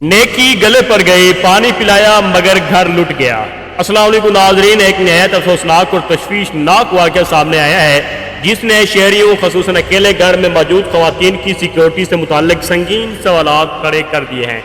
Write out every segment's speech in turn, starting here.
نیکی گلے پر گئی، پانی پلایا مگر گھر لٹ گیا۔ السلام علیکم ناظرین، ایک نہایت افسوسناک اور تشویشناک واقعہ سامنے آیا ہے جس نے شہریوں خصوصاً اکیلے گھر میں موجود خواتین کی سیکیورٹی سے متعلق سنگین سوالات کھڑے کر دیے ہیں۔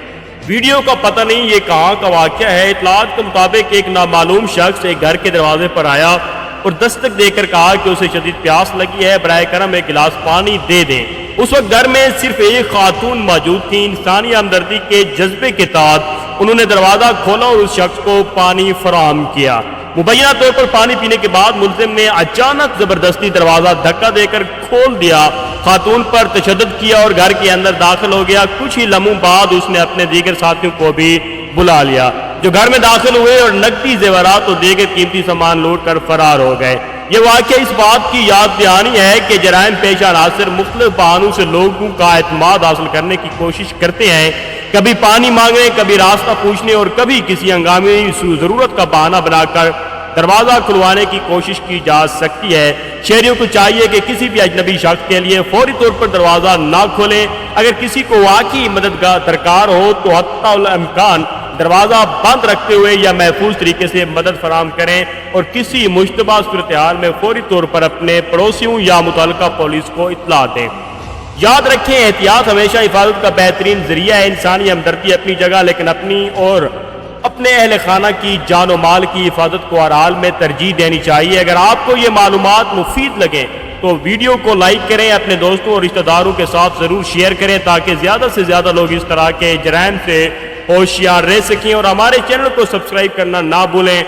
ویڈیو کا پتہ نہیں یہ کہاں کا واقعہ ہے۔ اطلاعات کے مطابق ایک نامعلوم شخص ایک گھر کے دروازے پر آیا اور دستک دے کر کہا کہ اسے شدید پیاس لگی ہے، براہ کرم ایک گلاس پانی دے دیں۔ اس وقت گھر میں صرف ایک خاتون موجود تھی۔ انسانی ہمدردی کے جذبے کے تحت انہوں نے دروازہ کھولا اور اس شخص کو پانی فراہم کیا۔ مبینہ طور پر پانی پینے کے بعد ملزم نے اچانک زبردستی دروازہ دھکا دے کر کھول دیا، خاتون پر تشدد کیا اور گھر کے اندر داخل ہو گیا۔ کچھ ہی لمحوں بعد اس نے اپنے دیگر ساتھیوں کو بھی بلا لیا جو گھر میں داخل ہوئے اور نقدی زیورات اور دیگر قیمتی سامان لوٹ کر فرار ہو گئے۔ یہ واقعہ اس بات کی یاد دہانی ہے کہ جرائم پیشہ عناصر مختلف بہانوں سے لوگوں کا اعتماد حاصل کرنے کی کوشش کرتے ہیں، کبھی پانی مانگنے، کبھی راستہ پوچھنے اور کبھی کسی ہنگامی ضرورت کا بہانہ بنا کر دروازہ کھلوانے کی کوشش کی جا سکتی ہے۔ شہریوں کو چاہیے کہ کسی بھی اجنبی شخص کے لیے فوری طور پر دروازہ نہ کھولیں۔ اگر کسی کو واقعی مدد درکار ہو تو حتی الامکان دروازہ بند رکھتے ہوئے یا محفوظ طریقے سے مدد فراہم کریں اور کسی مشتبہ صورتحال میں فوری طور پر اپنے پڑوسیوں یا متعلقہ پولیس کو اطلاع دیں۔ یاد رکھیں، احتیاط ہمیشہ حفاظت کا بہترین ذریعہ ہے۔ انسانی ہمدردی اپنی جگہ، لیکن اپنی اور اپنے اہل خانہ کی جان و مال کی حفاظت کو ہر حال میں ترجیح دینی چاہیے۔ اگر آپ کو یہ معلومات مفید لگیں تو ویڈیو کو لائک کریں، اپنے دوستوں اور رشتہ داروں کے ساتھ ضرور شیئر کریں تاکہ زیادہ سے زیادہ لوگ اس طرح کے جرائم سے ہوشیار رہ سکیں، اور ہمارے چینل کو سبسکرائب کرنا نہ بھولیں۔